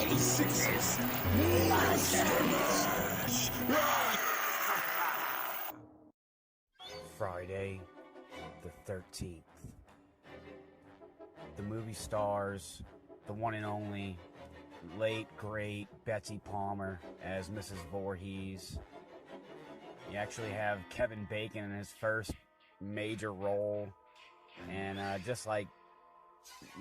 This is Monster Mash. Friday the 13th. The movie stars the one and only late, great Betsy Palmer as Mrs. Voorhees. You actually have Kevin Bacon in his first major role. And just like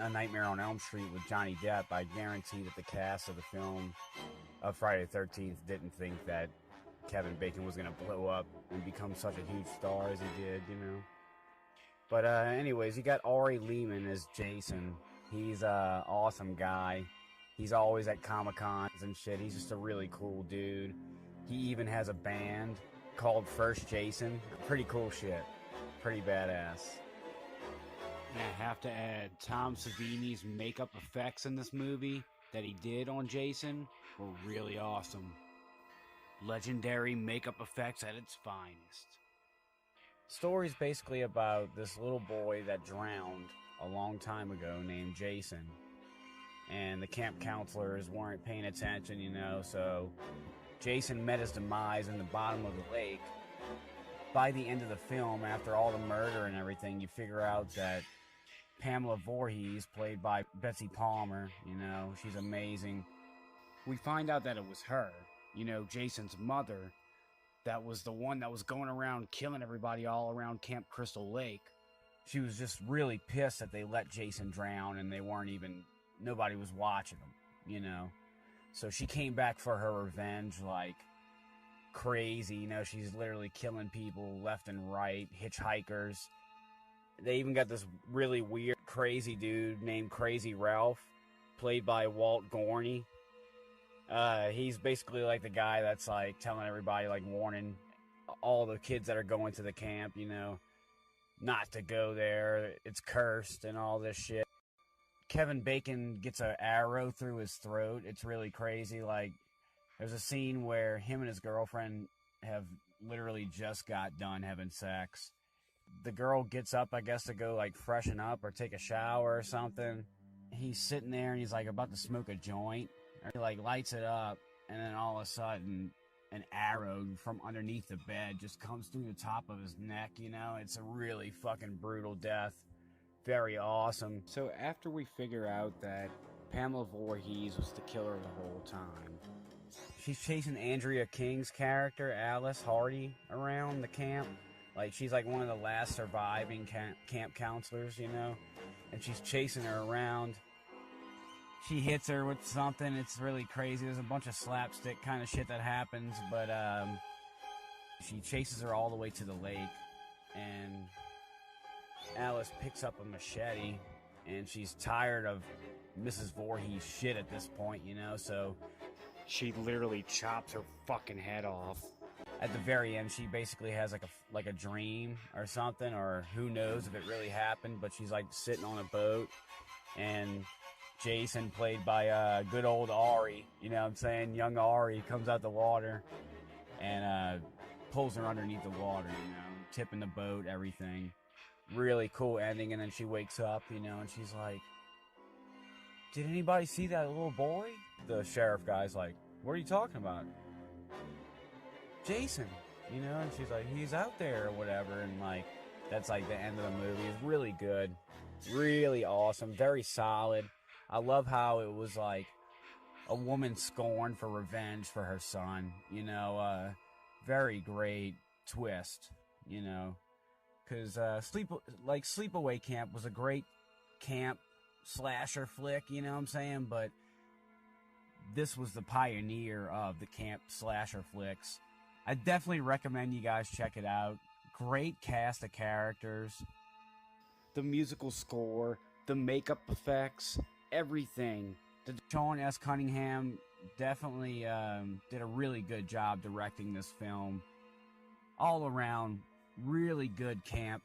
A Nightmare on Elm Street with Johnny Depp, I guarantee that the cast of the film of Friday the 13th didn't think that Kevin Bacon was going to blow up and become such a huge star as he did, you know. But anyways, you got Ari Lehman as Jason. He's an awesome guy. He's always at Comic-Cons and shit. He's just a really cool dude. He even has a band called First Jason. Pretty cool shit. Pretty badass. And I have to add, Tom Savini's makeup effects in this movie that he did on Jason were really awesome. Legendary makeup effects at its finest. Story's basically about this little boy that drowned a long time ago named Jason. And the camp counselors weren't paying attention, you know, so Jason met his demise in the bottom of the lake. By the end of the film, after all the murder and everything, you figure out that Pamela Voorhees, played by Betsy Palmer, you know, she's amazing. We find out that it was her, you know, Jason's mother, that was the one that was going around killing everybody all around Camp Crystal Lake. She was just really pissed that they let Jason drown and they weren't even, nobody was watching him, you know. So she came back for her revenge like crazy, you know, she's literally killing people left and right, hitchhikers. They even got this really weird, crazy dude named Crazy Ralph, played by Walt Gorney. He's basically like the guy that's like telling everybody, like warning all the kids that are going to the camp, you know, not to go there. It's cursed and all this shit. Kevin Bacon gets an arrow through his throat. It's really crazy. Like, there's a scene where him and his girlfriend have literally just got done having sex. The girl gets up, I guess, to go like freshen up or take a shower or something. He's sitting there and he's like about to smoke a joint. He like lights it up, and then all of a sudden an arrow from underneath the bed just comes through the top of his neck, you know. It's a really fucking brutal death. Very awesome. So after we figure out that Pamela Voorhees was the killer the whole time, she's chasing Andrea King's character, Alice Hardy, around the camp. Like, she's like one of the last surviving camp counselors, you know, and she's chasing her around. She hits her with something. It's really crazy. There's a bunch of slapstick kind of shit that happens, but she chases her all the way to the lake, and Alice picks up a machete, and she's tired of Mrs. Voorhees' shit at this point, you know, so she literally chops her fucking head off. At the very end, she basically has like a dream or something, or who knows if it really happened, but she's like sitting on a boat, and Jason, played by good old Ari, you know what I'm saying, young Ari, comes out the water and pulls her underneath the water, you know, tipping the boat, everything. Really cool ending. And then she wakes up, you know, and she's like, did anybody see that little boy? The sheriff guy's like, what are you talking about? Jason, you know, and she's like, he's out there or whatever. And like, that's like the end of the movie. It's really good, really awesome, very solid. I love how it was like a woman scorned for revenge for her son, you know, very great twist, you know, because Sleepaway Camp was a great camp slasher flick, you know what I'm saying, but this was the pioneer of the camp slasher flicks. I definitely recommend you guys check it out. Great cast of characters. The musical score, the makeup effects, everything. Sean S. Cunningham definitely did a really good job directing this film. All around, really good camp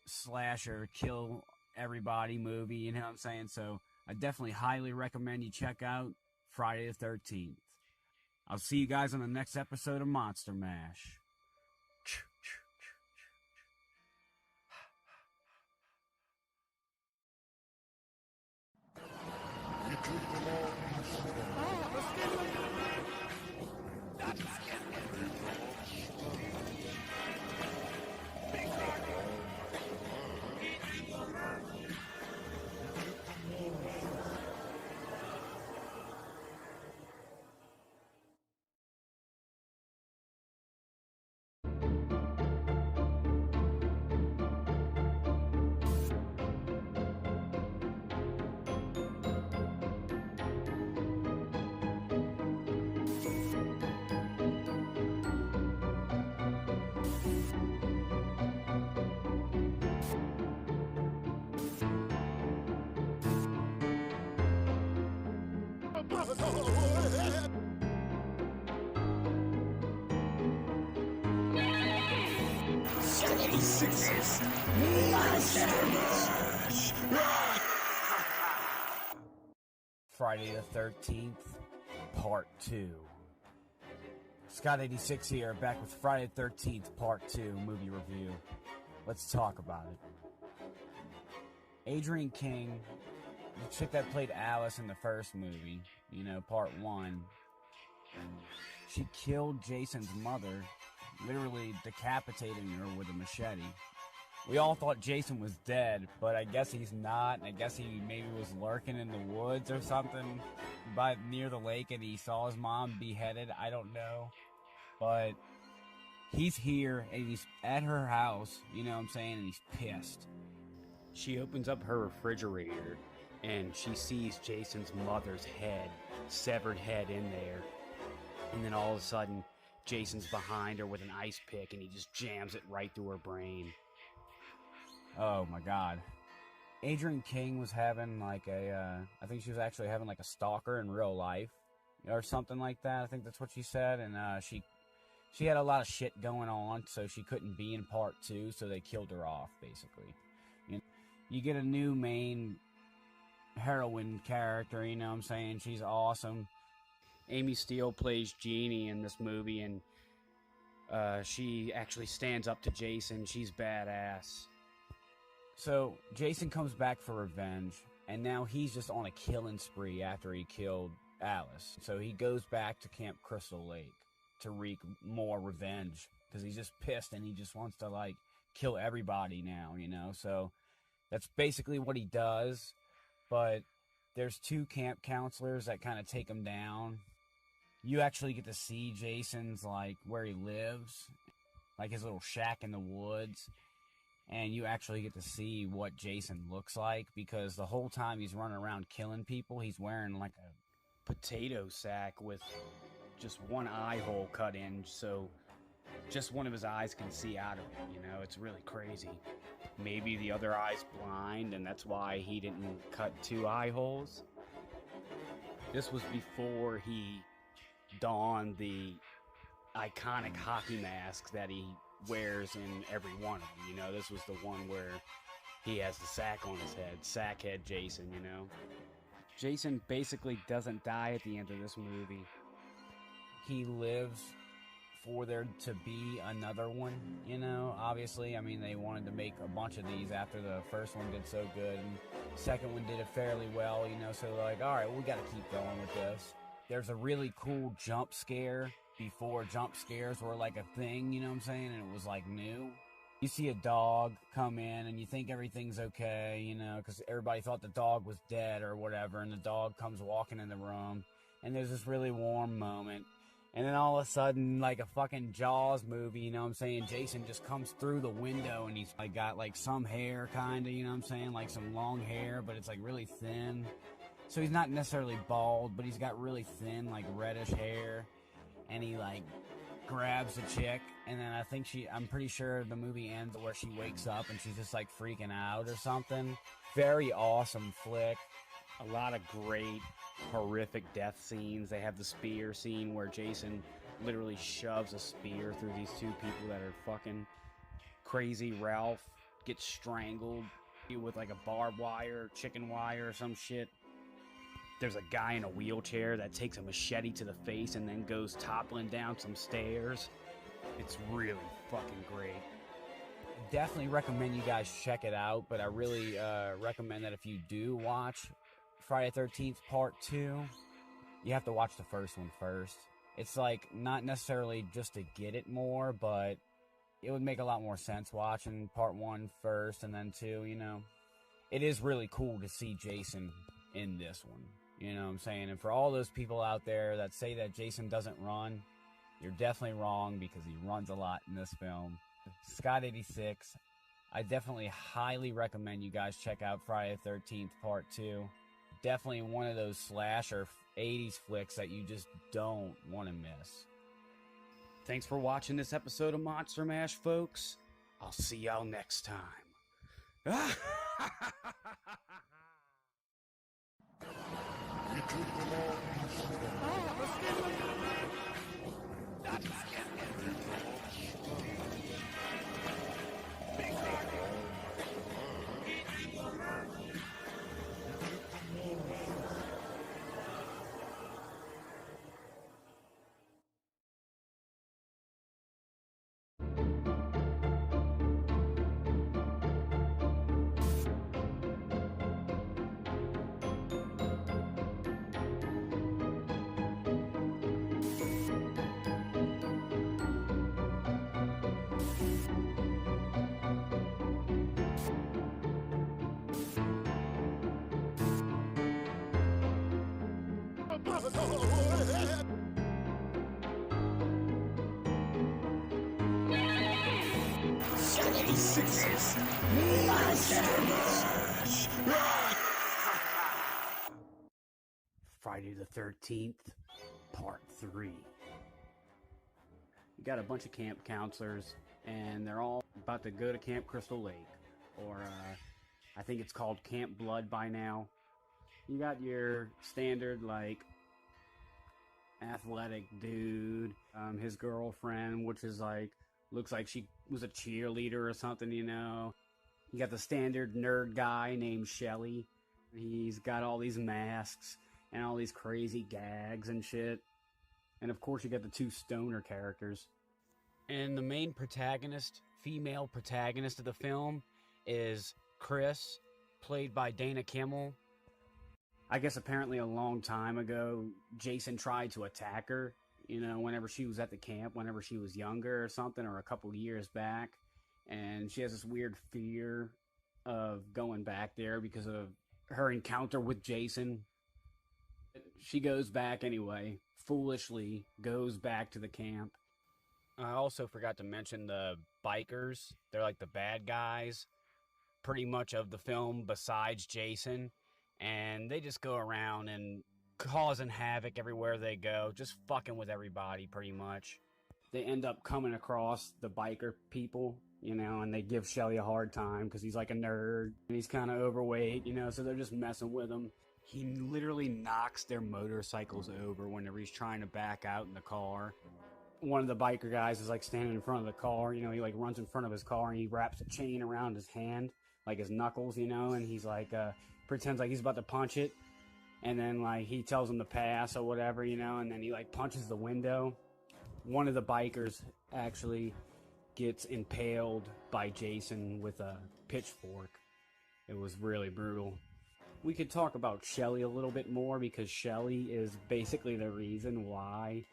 slasher, kill everybody movie, you know what I'm saying? So I definitely highly recommend you check out Friday the 13th. I'll see you guys on the next episode of Monster Mash. It belongs This Monster Mash. Friday the 13th, Part 2. Scott86 here, back with Friday the 13th, Part 2 movie review. Let's talk about it. Adrienne King, the chick that played Alice in the first movie, you know, Part 1, she killed Jason's mother, literally decapitating her with a machete. We all thought Jason was dead, but I guess he's not. I guess he maybe was lurking in the woods or something near the lake and he saw his mom beheaded. I don't know. But he's here and he's at her house, you know what I'm saying, and he's pissed. She opens up her refrigerator and she sees Jason's mother's head, severed head in there. And then all of a sudden, Jason's behind her with an ice pick and he just jams it right through her brain. Oh my god. Adrienne King was having like I think she was actually having like a stalker in real life or something like that. I think that's what she said. And she had a lot of shit going on, so she couldn't be in Part 2, so they killed her off, basically. You get a new main heroine character, you know what I'm saying? She's awesome. Amy Steele plays Jeannie in this movie, and she actually stands up to Jason. She's badass. So, Jason comes back for revenge, and now he's just on a killing spree after he killed Alice. So he goes back to Camp Crystal Lake to wreak more revenge, because he's just pissed and he just wants to, like, kill everybody now, you know? So, that's basically what he does, but there's two camp counselors that kind of take him down. You actually get to see Jason's, like, where he lives, like his little shack in the woods. And you actually get to see what Jason looks like, because the whole time he's running around killing people, he's wearing like a potato sack with just one eye hole cut in, so just one of his eyes can see out of it, you know? It's really crazy. Maybe the other eye's blind, and that's why he didn't cut two eye holes. This was before he donned the iconic hockey mask that he wears in every one of them, you know. This was the one where he has the sack on his head, sackhead Jason, you know. Jason basically doesn't die at the end of this movie. He lives for there to be another one, you know. Obviously, I mean, they wanted to make a bunch of these after the first one did so good, and the second one did it fairly well, you know, so they're like, alright, we gotta keep going with this. There's a really cool jump scare before jump scares were like a thing, you know what I'm saying, and it was like new. You see a dog come in and you think everything's okay, you know, because everybody thought the dog was dead or whatever, and the dog comes walking in the room, and there's this really warm moment, and then all of a sudden, like a fucking Jaws movie, you know what I'm saying, Jason just comes through the window and he's like got like some hair kinda, you know what I'm saying, like some long hair, but it's like really thin. So he's not necessarily bald, but he's got really thin, like reddish hair. And he, like, grabs the chick, and then I'm pretty sure the movie ends where she wakes up and she's just, like, freaking out or something. Very awesome flick. A lot of great, horrific death scenes. They have the spear scene where Jason literally shoves a spear through these two people that are fucking crazy. Ralph gets strangled with, like, a barbed wire, chicken wire or some shit. There's a guy in a wheelchair that takes a machete to the face and then goes toppling down some stairs. It's really fucking great. Definitely recommend you guys check it out, but I really recommend that if you do watch Friday the 13th Part 2, you have to watch the first one first. It's like not necessarily just to get it more, but it would make a lot more sense watching Part 1 first and then 2, you know. It is really cool to see Jason in this one. You know what I'm saying? And for all those people out there that say that Jason doesn't run, you're definitely wrong, because he runs a lot in this film. Scott86, I definitely highly recommend you guys check out Friday the 13th Part 2. Definitely one of those slasher 80s flicks that you just don't want to miss. Thanks for watching this episode of Monster Mash, folks. I'll see y'all next time. 76's Monster Mash. Friday the 13th, Part 3. You got a bunch of camp counselors, and they're all about to go to Camp Crystal Lake, or I think it's called Camp Blood by now. You got your standard, like, athletic dude, his girlfriend, which is like, looks like she was a cheerleader or something, you know. You got the standard nerd guy named Shelly. He's got all these masks and all these crazy gags and shit. And of course you got the two stoner characters. And the main protagonist, female protagonist of the film, is Chris, played by Dana Kimmel. I guess apparently a long time ago, Jason tried to attack her, you know, whenever she was at the camp, whenever she was younger or something, or a couple years back. And she has this weird fear of going back there because of her encounter with Jason. She goes back anyway, foolishly goes back to the camp. I also forgot to mention the bikers. They're like the bad guys, pretty much of the film, besides Jason. And they just go around and causing havoc everywhere they go, just fucking with everybody, pretty much. They end up coming across the biker people, you know, and they give Shelly a hard time because he's like a nerd, and he's kind of overweight, you know, so they're just messing with him. He literally knocks their motorcycles over whenever he's trying to back out in the car. One of the biker guys is like standing in front of the car, you know, he like runs in front of his car and he wraps a chain around his hand, like his knuckles, you know, and he's like, pretends like he's about to punch it, and then like he tells him to pass or whatever, you know, and then he like punches the window. One of the bikers actually gets impaled by Jason with a pitchfork. It was really brutal. We could talk about Shelly a little bit more because Shelly is basically the reason why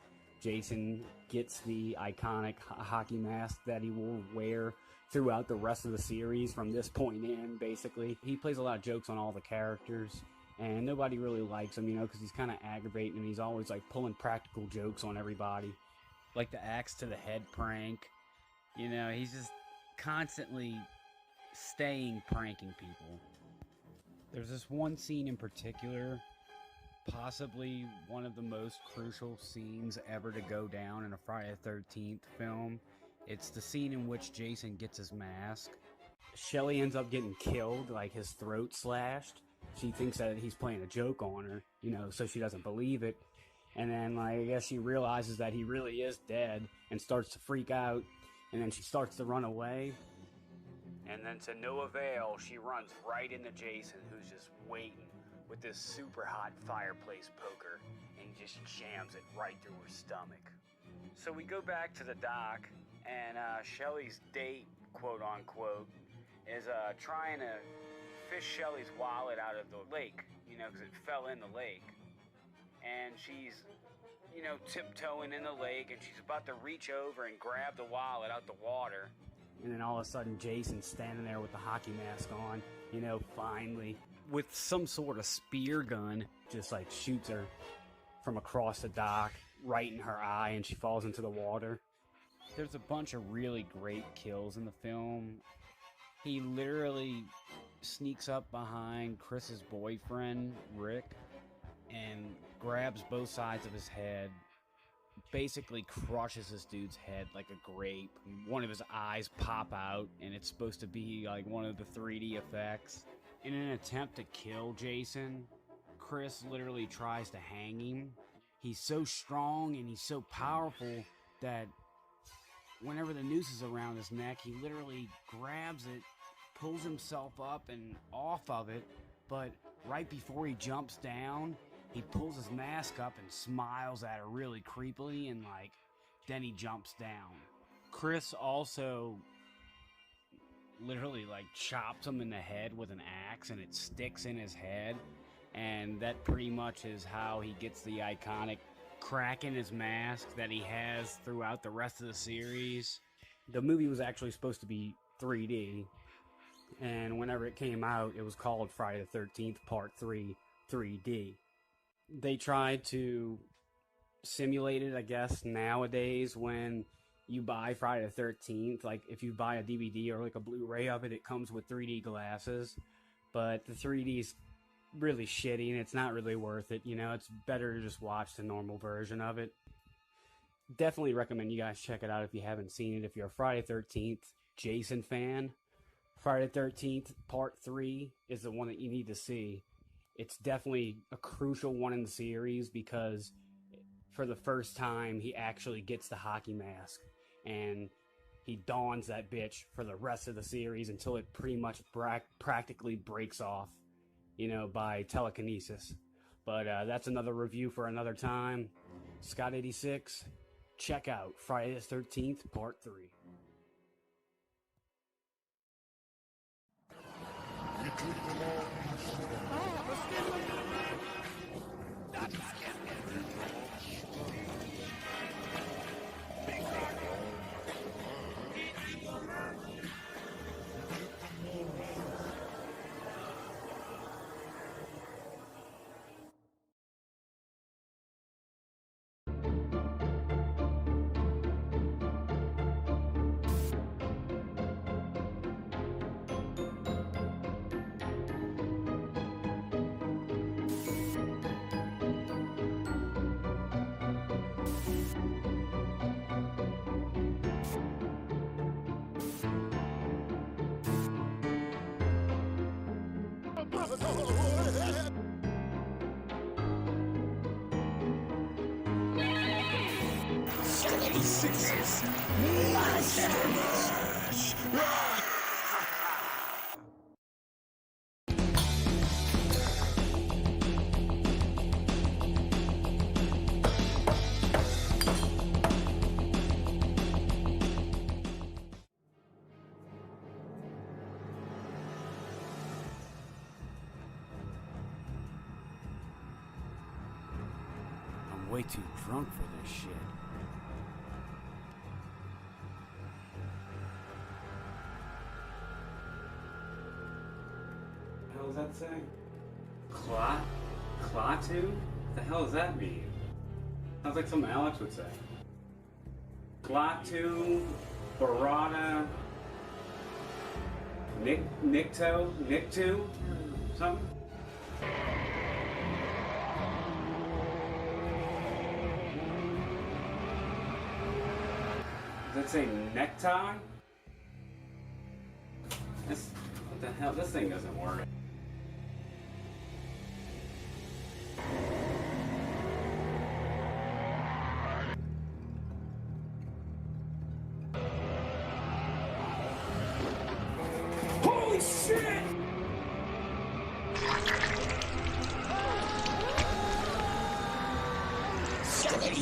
Jason gets the iconic hockey mask that he will wear throughout the rest of the series from this point in, basically. He plays a lot of jokes on all the characters, and nobody really likes him, you know, because he's kind of aggravating, and he's always, like, pulling practical jokes on everybody. Like the axe to the head prank. You know, he's just constantly staying pranking people. There's this one scene in particular, possibly one of the most crucial scenes ever to go down in a Friday the 13th film. It's the scene in which Jason gets his mask. Shelly ends up getting killed, like his throat slashed. She thinks that he's playing a joke on her, you know, so she doesn't believe it. And then, like, I guess she realizes that he really is dead and starts to freak out. And then she starts to run away. And then to no avail, she runs right into Jason, who's just waiting with this super hot fireplace poker. And he just jams it right through her stomach. So we go back to the dock, and Shelly's date, quote unquote, is trying to fish Shelly's wallet out of the lake, you know, because it fell in the lake. And she's, you know, tiptoeing in the lake, and she's about to reach over and grab the wallet out the water. And then all of a sudden, Jason's standing there with the hockey mask on, you know, finally, with some sort of spear gun, just like shoots her from across the dock, right in her eye, and she falls into the water. There's a bunch of really great kills in the film. He literally sneaks up behind Chris's boyfriend, Rick, and grabs both sides of his head, basically crushes this dude's head like a grape. One of his eyes pop out, and it's supposed to be like one of the 3D effects. In an attempt to kill Jason, Chris literally tries to hang him. He's so strong and he's so powerful that whenever the noose is around his neck, he literally grabs it, pulls himself up and off of it, but right before he jumps down, he pulls his mask up and smiles at her really creepily, and like, then he jumps down. Chris also literally like chops him in the head with an axe, and it sticks in his head, and that pretty much is how he gets the iconic crack in his mask that he has throughout the rest of the series. The movie was actually supposed to be 3D, and whenever it came out, it was called Friday the 13th Part 3 3D. they try to simulate it, I guess, nowadays when you buy Friday the 13th. Like, if you buy a DVD or like a Blu-ray of it, it comes with 3D glasses. But the 3D is really shitty and it's not really worth it. You know, it's better to just watch the normal version of it. Definitely recommend you guys check it out if you haven't seen it. If you're a Friday 13th Jason fan, Friday the 13th Part 3 is the one that you need to see. It's definitely a crucial one in the series because for the first time he actually gets the hockey mask and he dons that bitch for the rest of the series until it pretty much practically breaks off, you know, by telekinesis. But that's another review for another time. Scott86, check out Friday the 13th Part 3. Sixes. Monster Mash. I'm way too drunk for this shit. What the hell does that say? Klaatu? What the hell does that mean? Sounds like something Alex would say. Klaatu, Barada, Nikto? Something? Does that say necktie? What the hell? This thing doesn't work. Holy shit!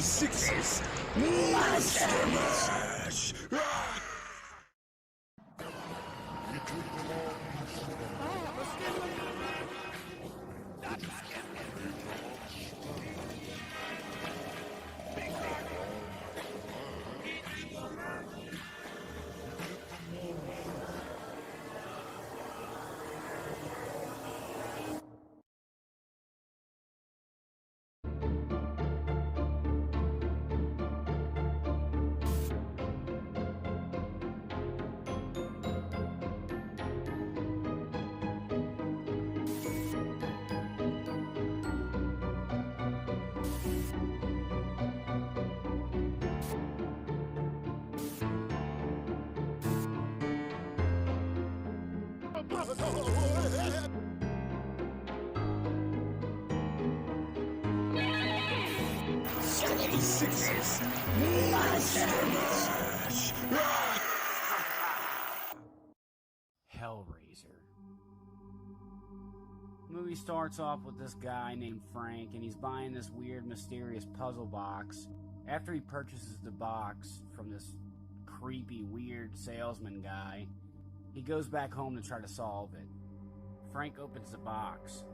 Sixes. Monster Mash. Sixes. Monster Mash. Hellraiser. Movie starts off with this guy named Frank, and he's buying this weird, mysterious puzzle box. After he purchases the box from this creepy, weird salesman guy, he goes back home to try to solve it. Frank opens the box.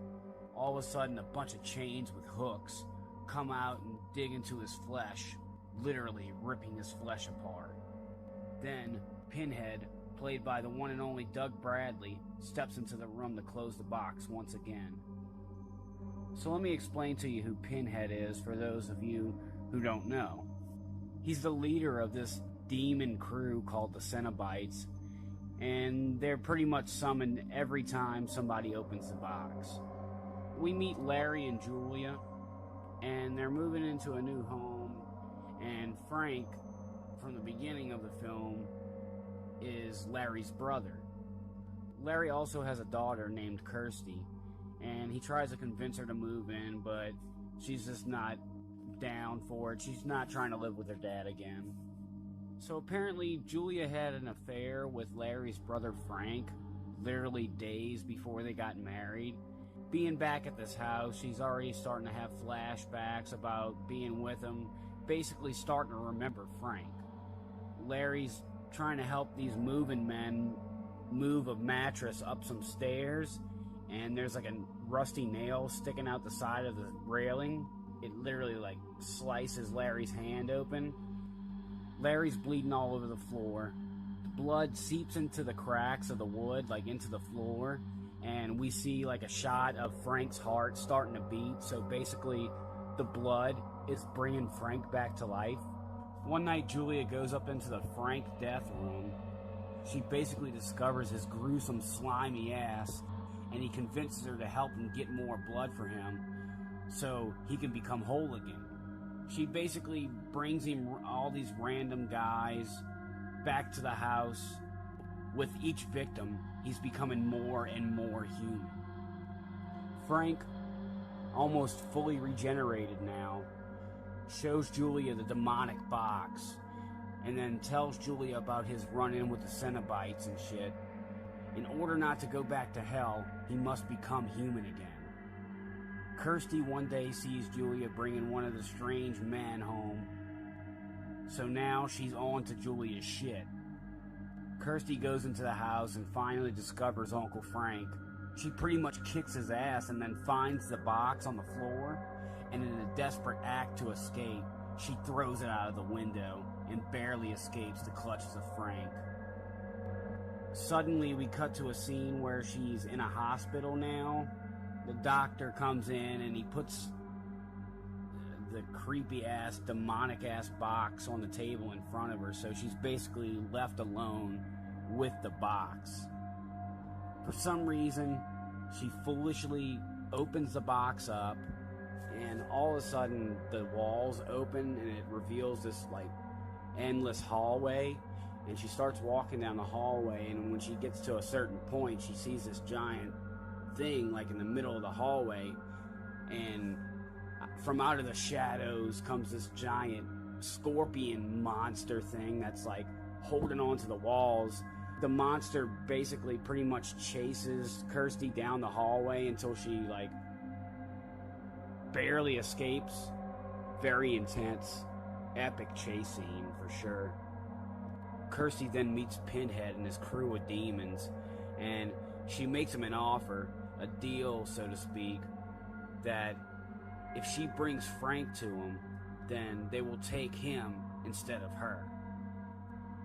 All of a sudden, a bunch of chains with hooks come out and dig into his flesh, literally ripping his flesh apart. Then, Pinhead, played by the one and only Doug Bradley, steps into the room to close the box once again. So let me explain to you who Pinhead is for those of you who don't know. He's the leader of this demon crew called the Cenobites, and they're pretty much summoned every time somebody opens the box. We meet Larry and Julia, and they're moving into a new home, and Frank, from the beginning of the film, is Larry's brother. Larry also has a daughter named Kirsty, and he tries to convince her to move in, but she's just not down for it. She's not trying to live with her dad again. So apparently Julia had an affair with Larry's brother Frank, literally days before they got married. Being back at this house, she's already starting to have flashbacks about being with him, basically starting to remember Frank. Larry's trying to help these moving men move a mattress up some stairs, and there's like a rusty nail sticking out the side of the railing. It literally like slices Larry's hand open. Larry's bleeding all over the floor. The blood seeps into the cracks of the wood, like into the floor, and we see like a shot of Frank's heart starting to beat. So basically the blood is bringing Frank back to life. One night Julia goes up into the Frank death room. She basically discovers his gruesome slimy ass, and he convinces her to help him get more blood for him so he can become whole again. She basically brings him all these random guys back to the house. With each victim, he's becoming more and more human. Frank, almost fully regenerated now, shows Julia the demonic box, and then tells Julia about his run-in with the Cenobites and shit. In order not to go back to hell, he must become human again. Kirsty one day sees Julia bringing one of the strange men home, so now she's on to Julia's shit. Kirsty goes into the house and finally discovers Uncle Frank. She pretty much kicks his ass and then finds the box on the floor, and in a desperate act to escape, she throws it out of the window and barely escapes the clutches of Frank. Suddenly we cut to a scene where she's in a hospital now. The doctor comes in and he puts the creepy ass, demonic ass box on the table in front of her, so she's basically left alone with the box. For some reason, she foolishly opens the box up, and all of a sudden the walls open and it reveals this like endless hallway, and she starts walking down the hallway, and when she gets to a certain point she sees this giant thing like in the middle of the hallway, and from out of the shadows comes this giant scorpion monster thing that's like holding on to the walls. The monster basically pretty much chases Kirsty down the hallway until she like barely escapes. Very intense, epic chase scene for sure. Kirsty then meets Pinhead and his crew of demons, and she makes him an offer, a deal so to speak, that if she brings Frank to him, then they will take him instead of her.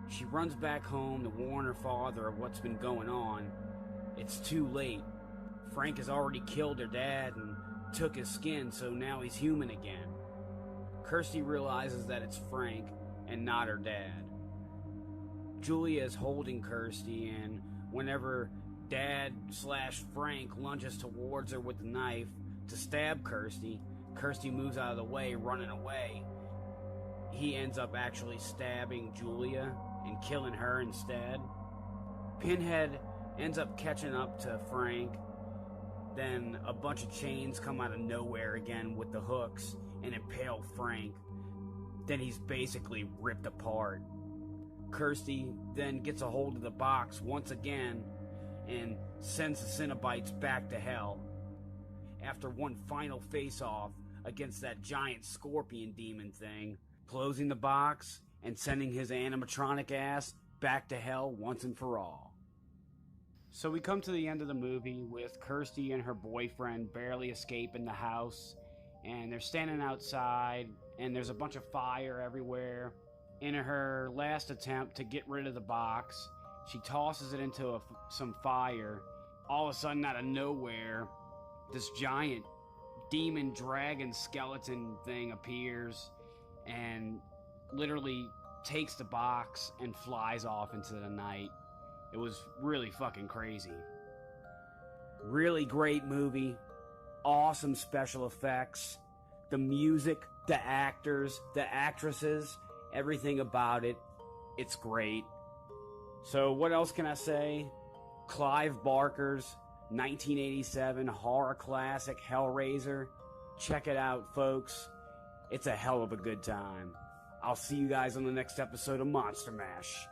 She runs back home to warn her father of what's been going on. It's too late. Frank has already killed her dad and took his skin, so now he's human again. Kirsty realizes that it's Frank and not her dad. Julia is holding Kirsty, and whenever Dad/Frank lunges towards her with the knife to stab Kirsty, Kirsty moves out of the way, running away. He ends up actually stabbing Julia and killing her instead. Pinhead ends up catching up to Frank. Then a bunch of chains come out of nowhere again with the hooks and impale Frank. Then he's basically ripped apart. Kirsty then gets a hold of the box once again and sends the Cenobites back to hell. After one final face-off against that giant scorpion demon thing, closing the box and sending his animatronic ass back to hell once and for all. So we come to the end of the movie with Kirsty and her boyfriend barely escaping the house, and they're standing outside, and there's a bunch of fire everywhere. In her last attempt to get rid of the box, she tosses it into some fire. All of a sudden, out of nowhere, this giant demon dragon skeleton thing appears and literally takes the box and flies off into the night. It was really fucking crazy. Really great movie. Awesome special effects. The music, the actors, the actresses, everything about it. It's great. So what else can I say? Clive Barker's 1987 horror classic Hellraiser. Check it out, folks. It's a hell of a good time. I'll see you guys on the next episode of Monster Mash.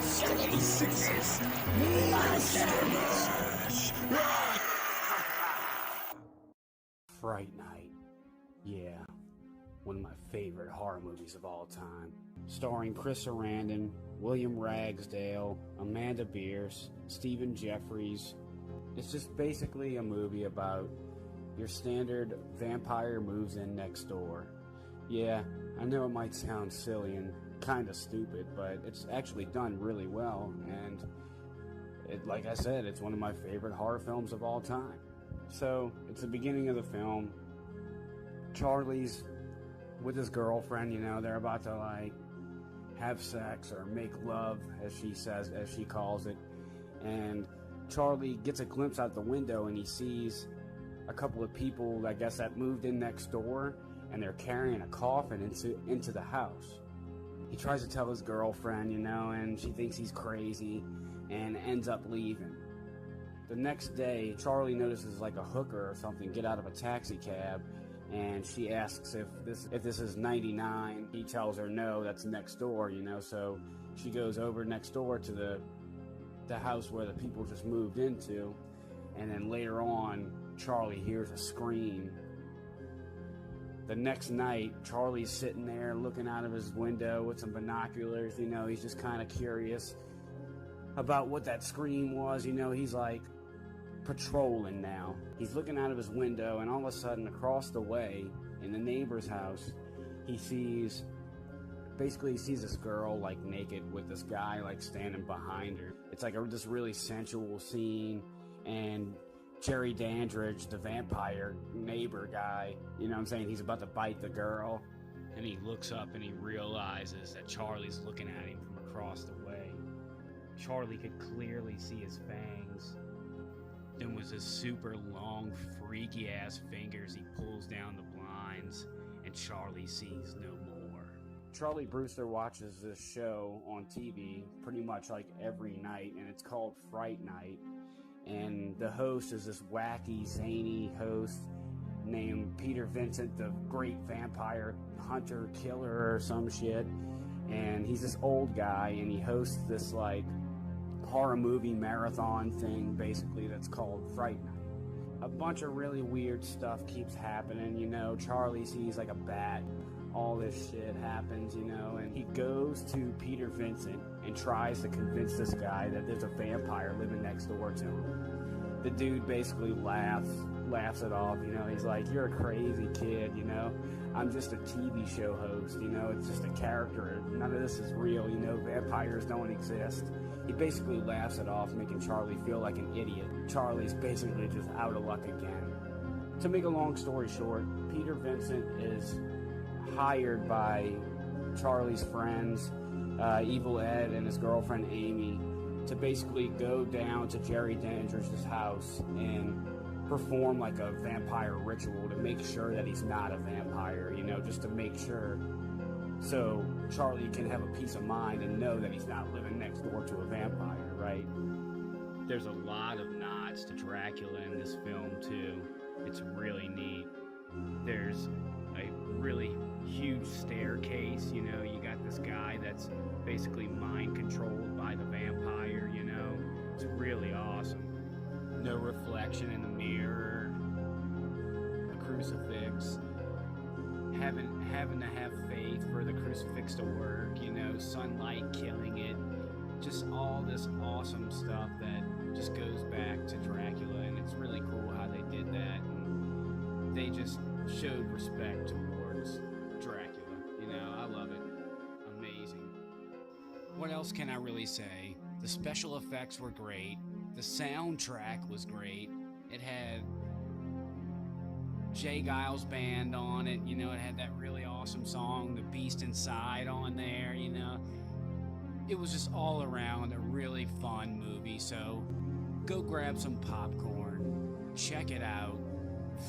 '76's Monster Mash. Fright Night. Yeah, one of my favorite horror movies of all time. Starring Chris Sarandon, William Ragsdale, Amanda Bierce, Stephen Jeffries. It's just basically a movie about your standard vampire moves in next door. Yeah, I know it might sound silly and kind of stupid, but it's actually done really well, and like I said, it's one of my favorite horror films of all time. So, it's the beginning of the film. Charlie's with his girlfriend, you know, they're about to, like, have sex or make love, as she says, as she calls it, and Charlie gets a glimpse out the window and he sees a couple of people, I guess, that moved in next door, and they're carrying a coffin into the house. He tries to tell his girlfriend, you know, and she thinks he's crazy and ends up leaving. The next day, Charlie notices like a hooker or something get out of a taxi cab, and she asks if this is 99. He tells her no, that's next door, you know, so she goes over next door to the house where the people just moved into, and then later on, Charlie hears a scream. The next night, Charlie's sitting there looking out of his window with some binoculars, you know, he's just kind of curious about what that scream was, you know, he's like patrolling now. He's looking out of his window, and all of a sudden, across the way, in the neighbor's house, he sees this girl, like, naked with this guy, like, standing behind her. It's like this really sensual scene, and Jerry Dandridge, the vampire neighbor guy, you know what I'm saying, he's about to bite the girl, and he looks up and he realizes that Charlie's looking at him from across the way. Charlie could clearly see his fangs. Then with his super long, freaky ass fingers, he pulls down the blinds, and Charlie sees no more. Charlie Brewster watches this show on TV pretty much like every night, and it's called Fright Night. And the host is this wacky, zany host named Peter Vincent, the great vampire hunter killer or some shit. And he's this old guy, and he hosts this like horror movie marathon thing, basically, that's called Fright Night. A bunch of really weird stuff keeps happening, you know. Charlie sees like a bat. All this shit happens, you know, and he goes to Peter Vincent and tries to convince this guy that there's a vampire living next door to him. The dude basically laughs it off, you know. He's like, you're a crazy kid, you know. I'm just a TV show host, you know. It's just a character. None of this is real, you know. Vampires don't exist. He basically laughs it off, making Charlie feel like an idiot. Charlie's basically just out of luck again. To make a long story short, Peter Vincent is hired by Charlie's friends, Evil Ed and his girlfriend Amy, to basically go down to Jerry Dandridge's house and perform like a vampire ritual to make sure that he's not a vampire, you know, just to make sure, so Charlie can have a peace of mind and know that he's not living next door to a vampire, right? There's a lot of nods to Dracula in this film too. It's really neat. There's a really huge staircase, you know, you got this guy that's basically mind controlled by the vampire, you know. It's really awesome. No reflection in the mirror, a crucifix, having to have faith for the crucifix to work, you know, sunlight killing it, just all this awesome stuff that just goes back to Dracula, and it's really cool how they did that, and they just showed respect towards Dracula, you know. I love it. Amazing. What else can I really say? The special effects were great. The soundtrack was great. It had Jay Giles Band on it, you know, it had that really awesome song, The Beast Inside, on there, you know. It was just all around a really fun movie, so go grab some popcorn, check it out.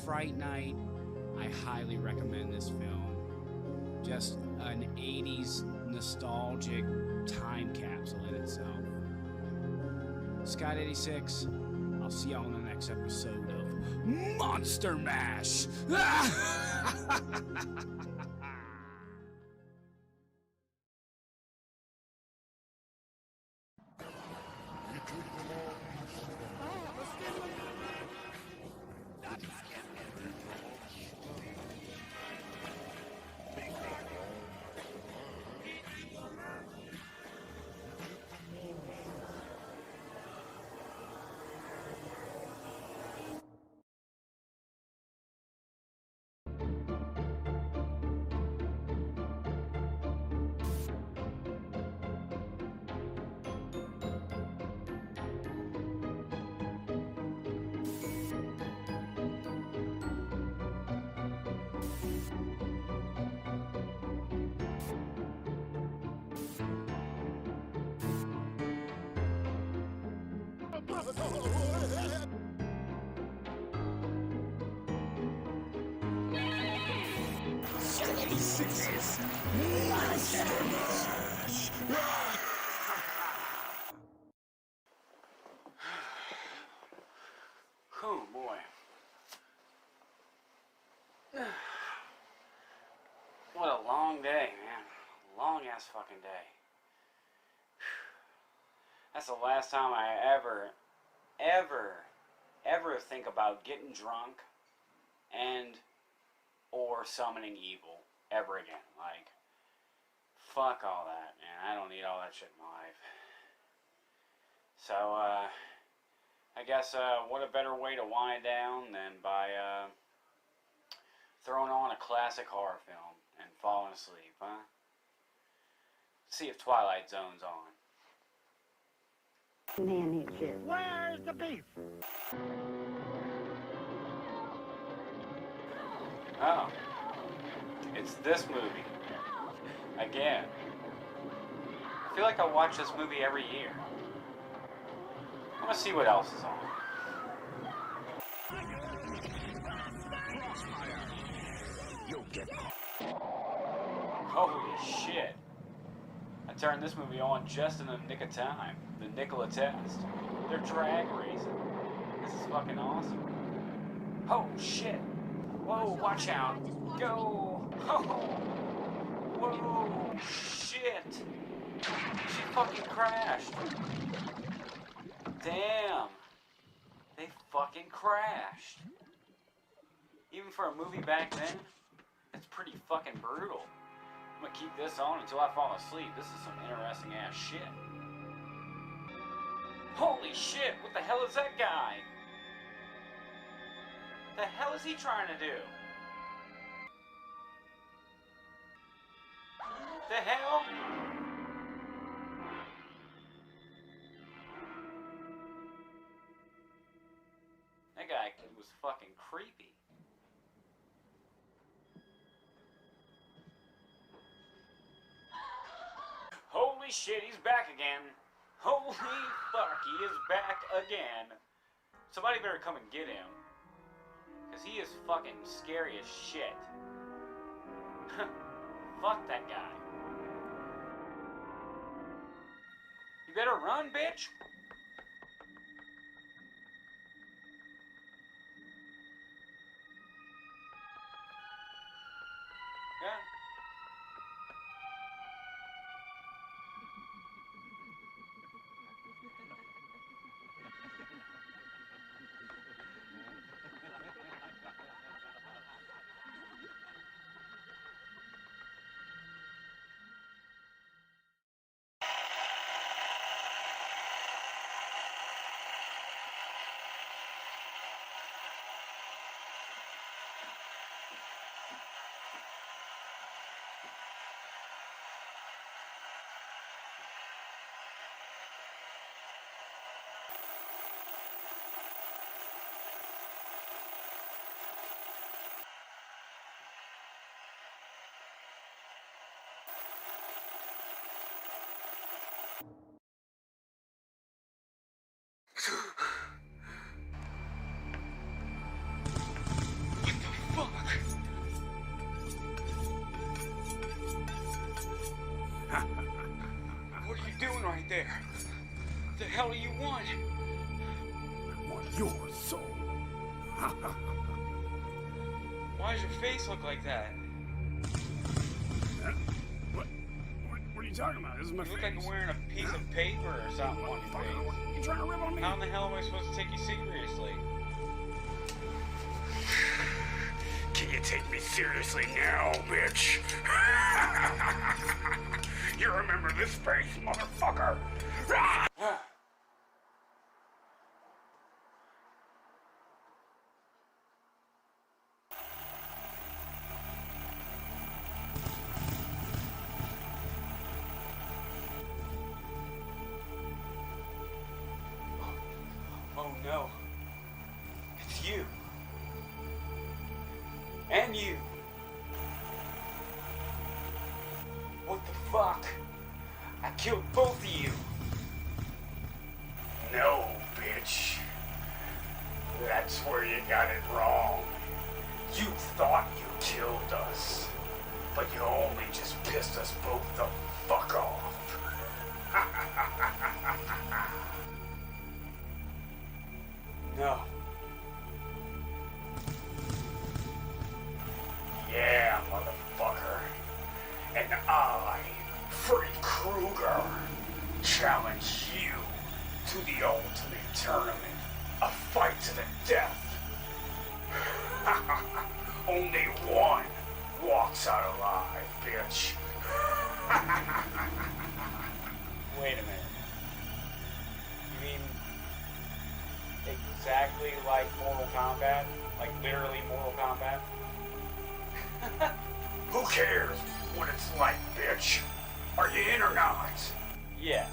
Fright Night, I highly recommend this film. Just an 80s nostalgic time capsule in itself. Scott 86, I'll see y'all in the next episode of Monster Mash! Oh boy. What a long day, man. Long ass fucking day. That's the last time I ever think about getting drunk and or summoning evil ever again. Like, fuck all that, man. I don't need all that shit in my life. So, I guess, what a better way to wind down than by, throwing on a classic horror film and falling asleep, huh? See if Twilight Zone's on. Manager. Where's the beef? Oh. It's this movie. Again. I feel like I watch this movie every year. I want to see what else is on. Holy shit. I turned this movie on just in the nick of time. The Nikola test. They're drag racing. This is fucking awesome. Oh shit. Whoa, watch out. Go. Oh. Whoa. Shit. She fucking crashed. Damn. They fucking crashed. Even for a movie back then, it's pretty fucking brutal. I'm gonna keep this on until I fall asleep. This is some interesting ass shit. Holy shit, what the hell is that guy? The hell is he trying to do? The hell? That guy was fucking creepy. Holy shit, he's back again. Holy fuck, he is back again. Somebody better come and get him. Because he is fucking scary as shit. Fuck that guy. You better run, bitch! Yeah. What are you doing right there? What the hell do you want? I want your soul. Why does your face look like that? Huh? What are you talking about? This is my You face. look like you're wearing a piece of paper or something on your face. You trying to rip on me? How in the hell am I supposed to take you seriously? Can you take me seriously now, bitch? You remember this face, motherfucker? Oh no. It's you. And you. What the fuck? I killed both of you. No, bitch. That's where you got it wrong. You thought you killed us, but you only just pissed us both the fuck off. No. Yeah, motherfucker. And I, Freddy Krueger, challenge you to the ultimate tournament. A fight to the death. Only one walks out alive, bitch. Wait a minute. You mean exactly like Mortal Kombat? Like literally Mortal Kombat? Who cares what it's like, bitch? Are you in or not? Yeah.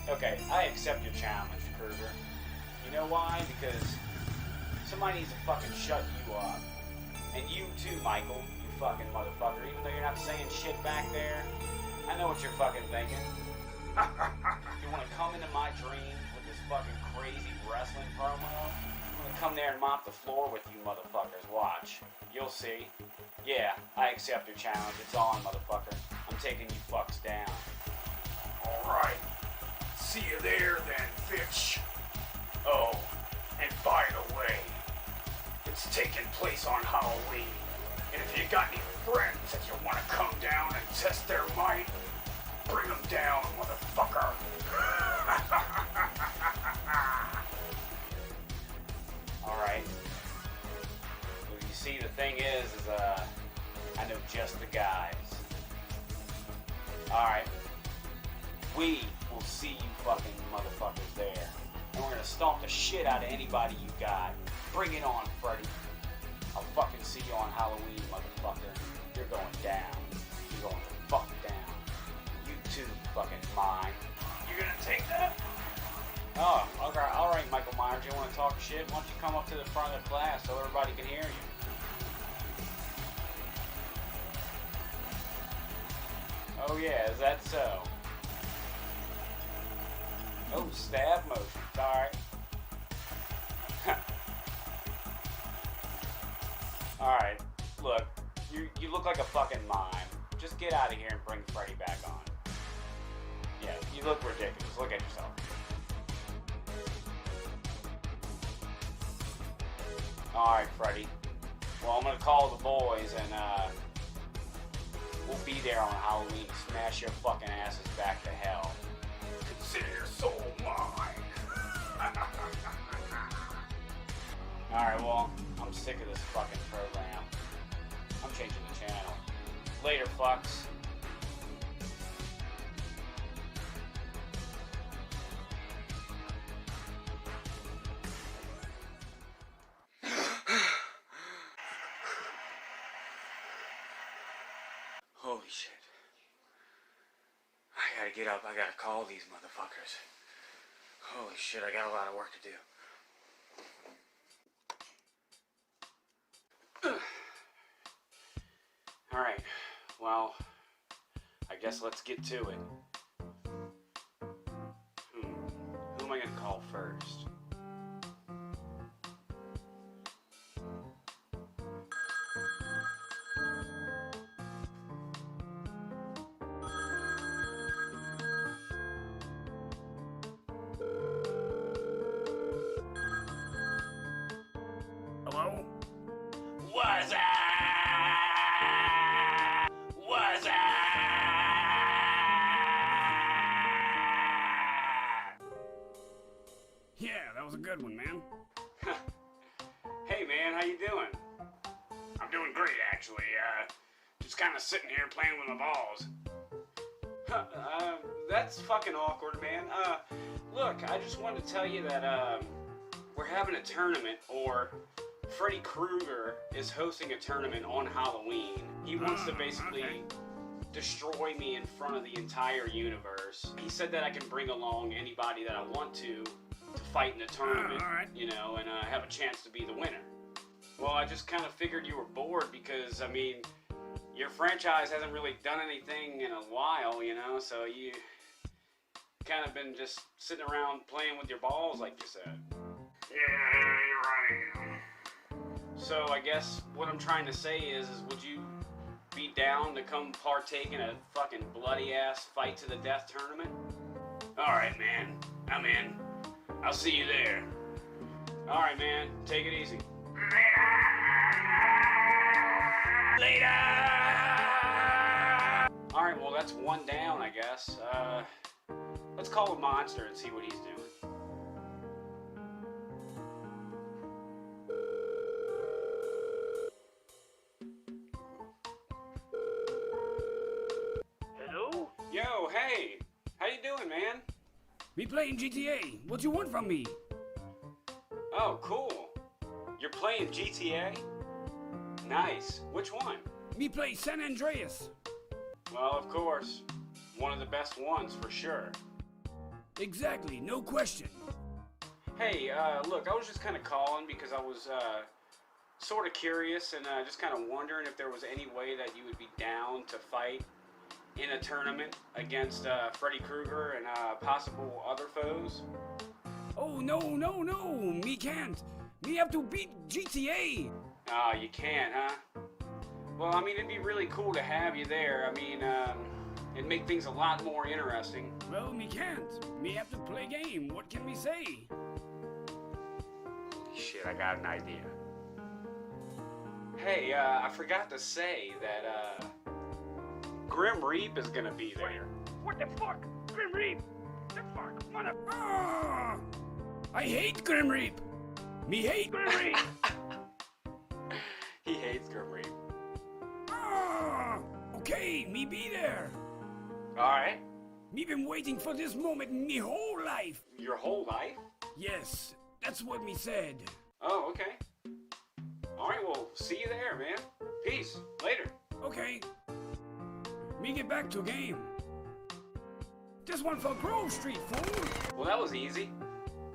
Okay, I accept your challenge, Kruger. You know why? Because somebody needs to fucking shut you up. And you too, Michael, you fucking motherfucker. Even though you're not saying shit back there, I know what you're fucking thinking. You want to come into my dreams with this fucking crazy wrestling promo? I'm gonna come there and mop the floor with you motherfuckers. Watch. You'll see. Yeah, I accept your challenge. It's on, motherfucker. I'm taking you fucks down. Alright. See you there then, bitch. Oh, and by the way, it's taking place on Halloween. And if you got any friends that you want to come down and test their might, bring them down, motherfucker. Alright. Well, you see, the thing is I know just the guys. Alright. We will see you fucking motherfuckers there. And we're gonna stomp the shit out of anybody you got. Bring it on, Freddy. I'll fucking see you on Halloween, motherfucker. You're going down. You're going the fuck down. You too, fucking mine. You gonna take that? Oh, okay. Alright, Michael Myers, you wanna talk shit? Why don't you come up to the front of the class so everybody can hear you? Oh yeah, is that so? Oh, stab motions, alright. Alright, look, you look like a fucking mime. Just get out of here and bring Freddy back on. Yeah, you look ridiculous. Look at yourself. Alright, Freddy. Well, I'm gonna call the boys and, we'll be there on Halloween to smash your fucking asses back to hell. Consider your soul mine. Alright, well, I'm sick of this fucking program. I'm changing the channel. Later, fucks. Holy shit. I gotta get up. I gotta call these motherfuckers. Holy shit, I got a lot of work to do. Alright, well, I guess let's get to it. Who am I gonna call first? Hello? What's up? What's up? Yeah, that was a good one, man. Hey man, how you doing? I'm doing great, actually. Just kind of sitting here playing with my balls. That's fucking awkward, man. Look, I just wanted to tell you that, we're having a tournament, or Freddy Krueger is hosting a tournament on Halloween. He wants to basically okay. destroy me in front of the entire universe. He said that I can bring along anybody that I want to fight in the tournament, alright. you know, and have a chance to be the winner. Well, I just kind of figured you were bored because, I mean, your franchise hasn't really done anything in a while, you know, so you kind of been just sitting around playing with your balls, like you said. Yeah, you're right. So I guess what I'm trying to say is would you be down to come partake in a fucking bloody-ass fight to the death tournament? Alright, man. I'm in. I'll see you there. Alright, man. Take it easy. Later! Alright, well, that's one down, I guess. Let's call a monster and see what he's doing. Hello? Yo, hey! How you doing, man? Me playing GTA. What you want from me? Oh, cool. You're playing GTA? Nice. Which one? Me play San Andreas. Well, of course. One of the best ones, for sure. Exactly, no question. Hey, look, I was just kind of calling because I was, sort of curious and, just kind of wondering if there was any way that you would be down to fight in a tournament against, Freddy Krueger and, possible other foes. Oh, no, me can't. Me have to beat GTA. Ah, you can't, huh? Well, I mean, it'd be really cool to have you there. I mean, it'd make things a lot more interesting. Well, me can't. Me have to play game. What can we say? Shit, I got an idea. Hey, I forgot to say that, Grim Reap is gonna be there. What the fuck? Grim Reap? The fuck, mother... Ah! I hate Grim Reap. Me hate Grim Reap. He hates Grim Reap. Ah! Okay, me be there. Alright. Me been waiting for this moment me whole life. Your whole life? Yes, that's what me said. Oh, okay. Alright, well, see you there, man. Peace. Later. Okay. Me get back to game. This one for Grove Street, fool. Well, that was easy.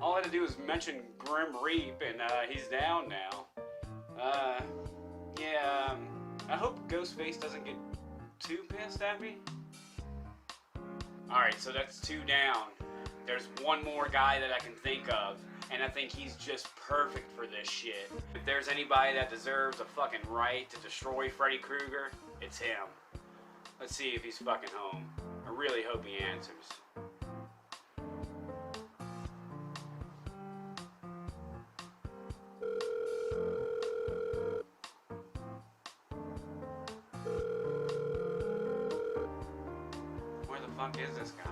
All I had to do was mention Grim Reap, and he's down now. Yeah, I hope Ghostface doesn't get too pissed at me. Alright, so that's 2 down. There's one more guy that I can think of, And I think he's just perfect for this shit. If there's anybody that deserves a fucking right to destroy Freddy Krueger, it's him. Let's see if he's fucking home. I really hope he answers. Where the fuck is this guy?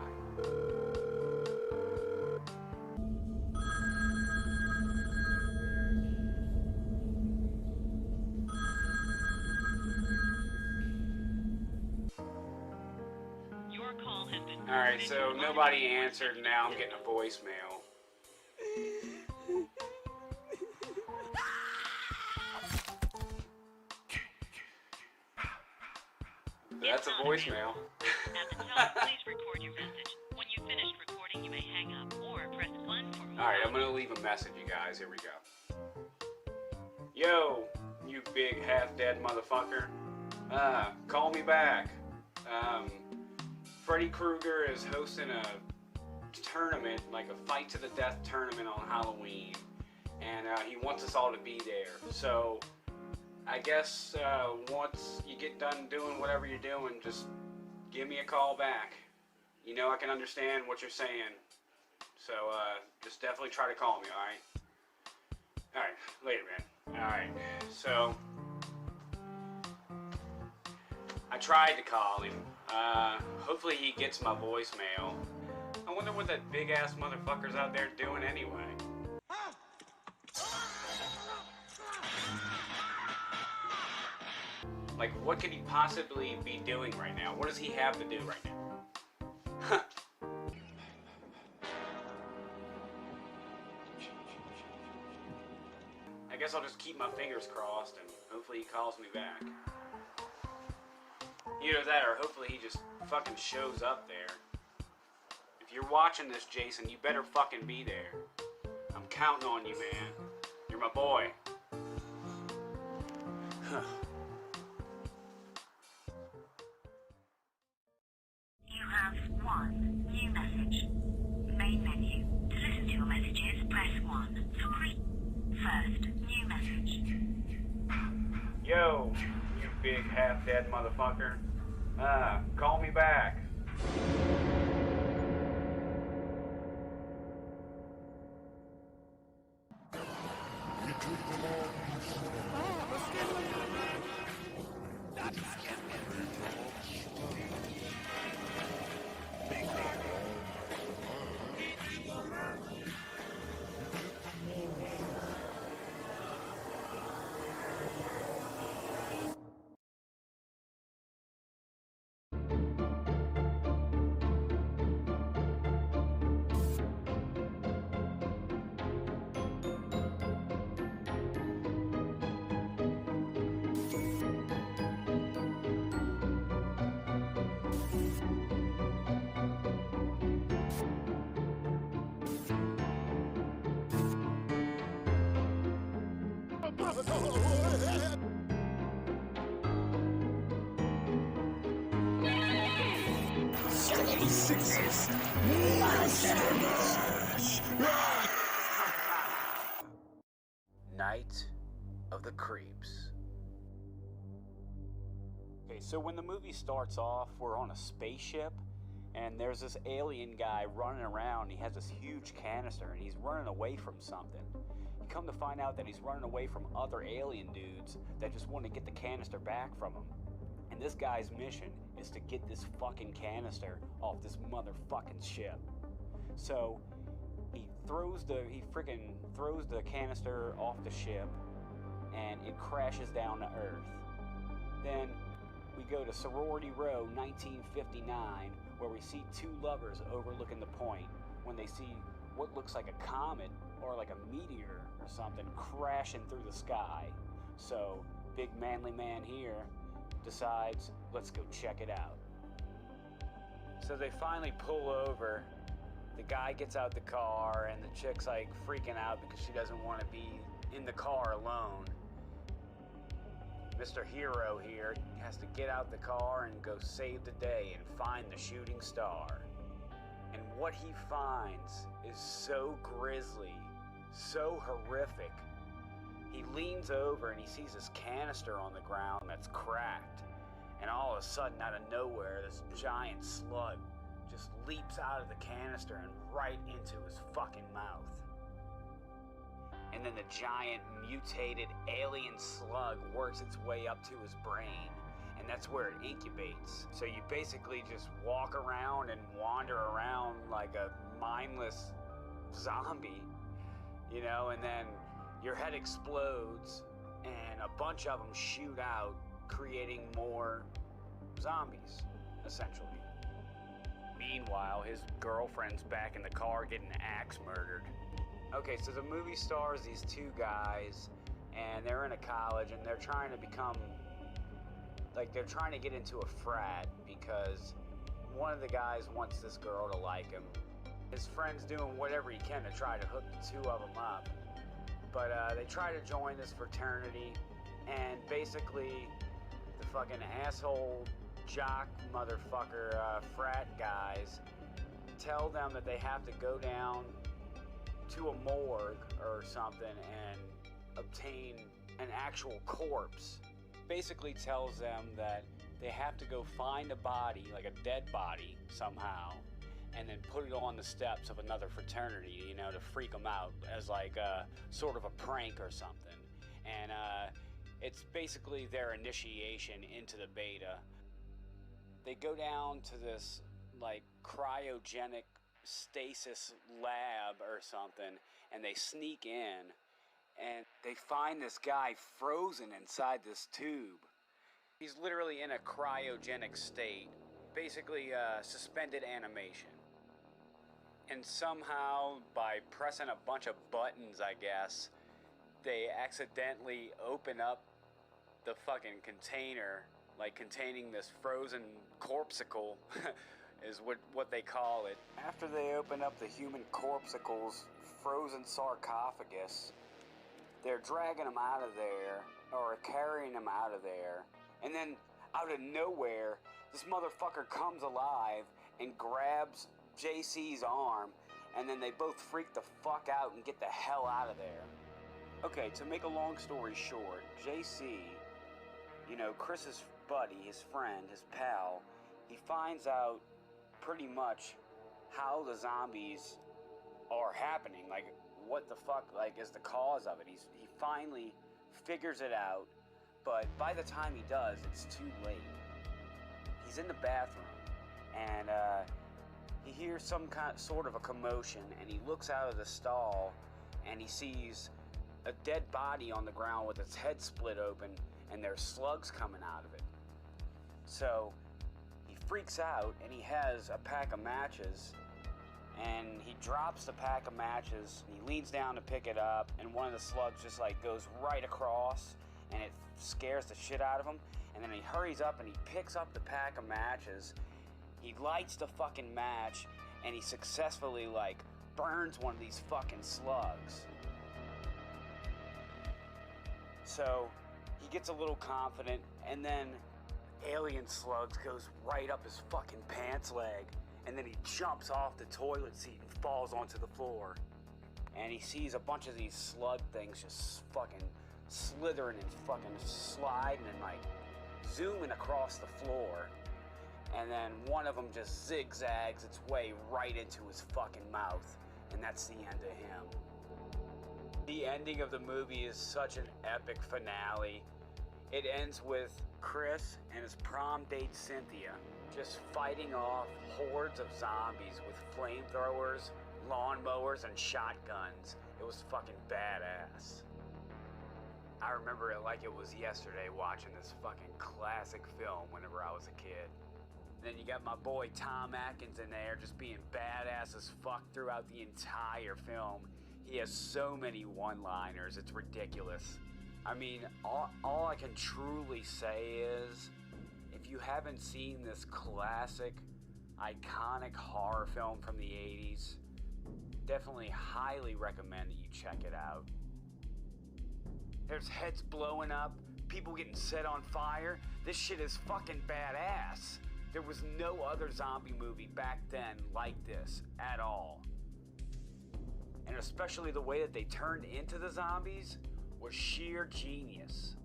Alright, so nobody answered, and now I'm getting a voicemail. That's a voicemail. At the tone, please record your message. When you've finished recording, you may hang up or press 1 for more. Alright, I'm gonna leave a message, you guys. Here we go. Yo, you big half-dead motherfucker. Call me back. Freddy Krueger is hosting a tournament, like a fight to the death tournament on Halloween. And he wants us all to be there. So, I guess once you get done doing whatever you're doing, just give me a call back. You know I can understand what you're saying. So, just definitely try to call me, alright? Alright, later, man. Alright, so I tried to call him. Hopefully he gets my voicemail. I wonder what that big-ass motherfucker's out there doing anyway. Like, what could he possibly be doing right now? What does he have to do right now? I guess I'll just keep my fingers crossed and hopefully he calls me back. Either that or hopefully he just fucking shows up there. If you're watching this, Jason, you better fucking be there. I'm counting on you, man. You're my boy. You have one new message. Main menu. To listen to your messages, press 1. First, new message. Yo, you big half-dead motherfucker. Call me back. Night of the Creeps. Okay, so when the movie starts off, we're on a spaceship, and there's this alien guy running around. He has this huge canister, and he's running away from something. You come to find out that he's running away from other alien dudes that just want to get the canister back from him. And this guy's mission is to get this fucking canister off this motherfucking ship. So he freaking throws the canister off the ship, and it crashes down to Earth. Then we go to Sorority Row 1959, where we see two lovers overlooking the point when they see what looks like a comet or like a meteor or something crashing through the sky. So big manly man here decides, let's go check it out. So they finally pull over. The guy gets out the car, and the chick's like freaking out because she doesn't want to be in the car alone. Mr. Hero here has to get out the car and go save the day and find the shooting star. And what he finds is so grisly so horrific. He leans over and he sees this canister on the ground that's cracked. And all of a sudden, out of nowhere, this giant slug just leaps out of the canister and right into his fucking mouth. And then the giant mutated alien slug works its way up to his brain, and that's where it incubates. So you basically just walk around and wander around like a mindless zombie, you know, and then your head explodes and a bunch of them shoot out, creating more zombies, essentially. Meanwhile, his girlfriend's back in the car getting axe murdered. Okay, so the movie stars these two guys, and they're in a college, and they're trying to become, like, they're trying to get into a frat because one of the guys wants this girl to like him. His friend's doing whatever he can to try to hook the two of them up. But they try to join this fraternity, and basically the fucking asshole jock motherfucker frat guys tell them that they have to go down to a morgue or something and obtain an actual corpse. Basically tells them that they have to go find a body, like a dead body somehow, and then put it on the steps of another fraternity, you know, to freak them out as like a sort of a prank or something. And it's basically their initiation into the beta. They go down to this like cryogenic stasis lab or something, and they sneak in, and they find this guy frozen inside this tube. He's literally in a cryogenic state, basically suspended animation. And somehow, by pressing a bunch of buttons, I guess, they accidentally open up the fucking container, like containing this frozen corpsicle, is what they call it. After they open up the human corpsicle's frozen sarcophagus, they're dragging him out of there, or carrying him out of there, and then out of nowhere, this motherfucker comes alive and grabs JC's arm, and then they both freak the fuck out and get the hell out of there. Okay, to make a long story short, JC, you know, Chris's buddy, his friend, his pal, he finds out pretty much how the zombies are happening, like what the fuck like is the cause of it. He finally figures it out, but by the time he does, it's too late. He's in the bathroom, and he hears some sort of a commotion, and he looks out of the stall, and he sees a dead body on the ground with its head split open, and there's slugs coming out of it. So he freaks out, and he has a pack of matches, and he drops the pack of matches, and he leans down to pick it up, and one of the slugs just like goes right across, and it scares the shit out of him. And then he hurries up and he picks up the pack of matches, he lights the fucking match, and he successfully like burns one of these fucking slugs. So he gets a little confident, and then alien slugs goes right up his fucking pants leg, and then he jumps off the toilet seat and falls onto the floor. And he sees a bunch of these slug things just fucking slithering and fucking sliding and like zooming across the floor. And then one of them just zigzags its way right into his fucking mouth, and that's the end of him. The ending of the movie is such an epic finale. It ends with Chris and his prom date Cynthia just fighting off hordes of zombies with flamethrowers, lawnmowers, and shotguns. It was fucking badass. I remember it like it was yesterday watching this fucking classic film whenever I was a kid. Then you got my boy Tom Atkins in there just being badass as fuck throughout the entire film. He has so many one-liners, it's ridiculous. I mean, all I can truly say is, if you haven't seen this classic, iconic horror film from the 80s, definitely highly recommend that you check it out. There's heads blowing up, people getting set on fire. This shit is fucking badass. There was no other zombie movie back then like this at all. and especially the way that they turned into the zombies, was sheer genius.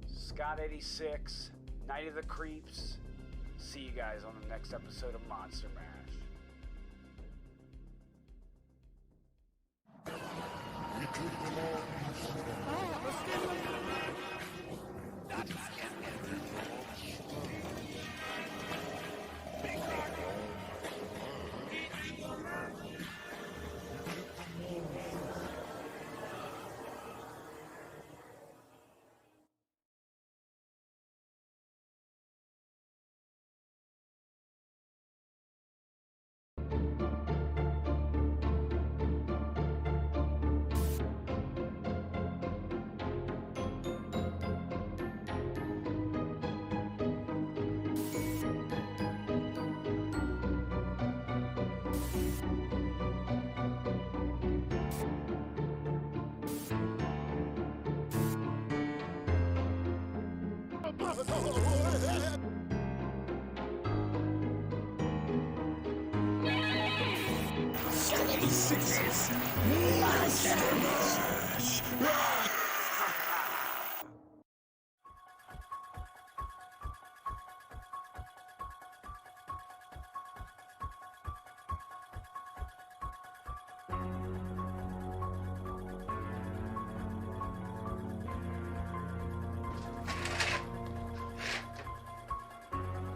Scott 86, Night of the Creeps. See you guys on the next episode of Monster Mash.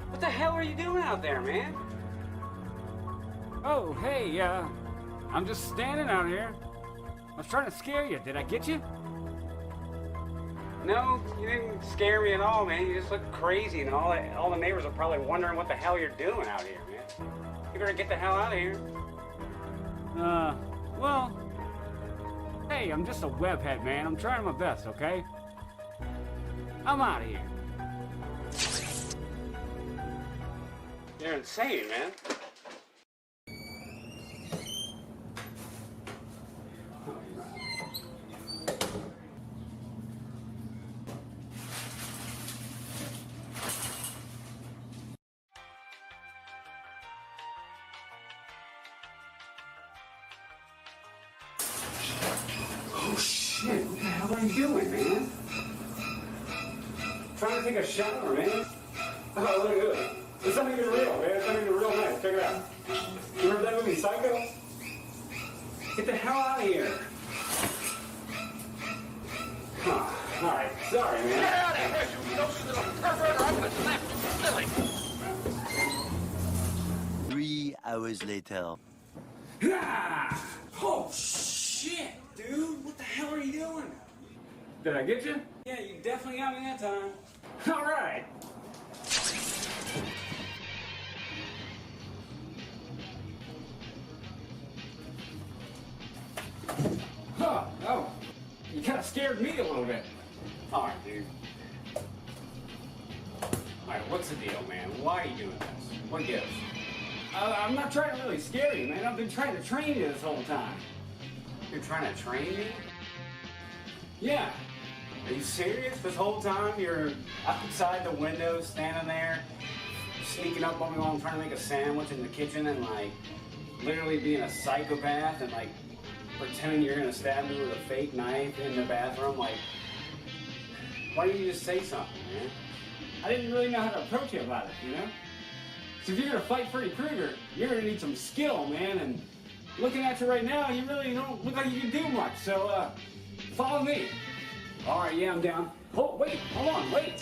What the hell are you doing out there, man? Oh, hey, I'm just standing out here. I was trying to scare you. Did I get you? No, you didn't scare me at all, man. You just look crazy, and all the neighbors are probably wondering what the hell you're doing out here, man. You better get the hell out of here. Well, hey, I'm just a webhead, man. I'm trying my best, okay? I'm out of here. You're insane, man. Oh shit, what the hell are you doing, man? Trying to take a shower, man. Oh, look at this. It's not even real, man. It's not even real nice. Check it out. You remember that movie, Psycho? Get the hell out of here. Huh. All right. Sorry, man. Get out of here, you little pervert, or I'm gonna slap you silly. 3 hours later. Ah! Oh, shit, dude. What the hell are you doing? Did I get you? Yeah, you definitely got me that time. All right. Huh. Oh, you kind of scared me a little bit. All right, dude. All right, what's the deal, man? Why are you doing this? What gives? I'm not trying to really scare you, man. I've been trying to train you this whole time. You're trying to train me? Yeah. Are you serious? This whole time you're outside the window, standing there, sneaking up on me while I'm trying to make a sandwich in the kitchen and, like, literally being a psychopath and, like, pretending you're gonna stab me with a fake knife in the bathroom? Like, why didn't you just say something, man? I didn't really know how to approach you about it, you know? So if you're gonna fight Freddy Krueger, you're gonna need some skill, man, and looking at you right now, you really don't look like you can do much, so, follow me. All right, yeah, I'm down. Oh, wait, hold on, wait.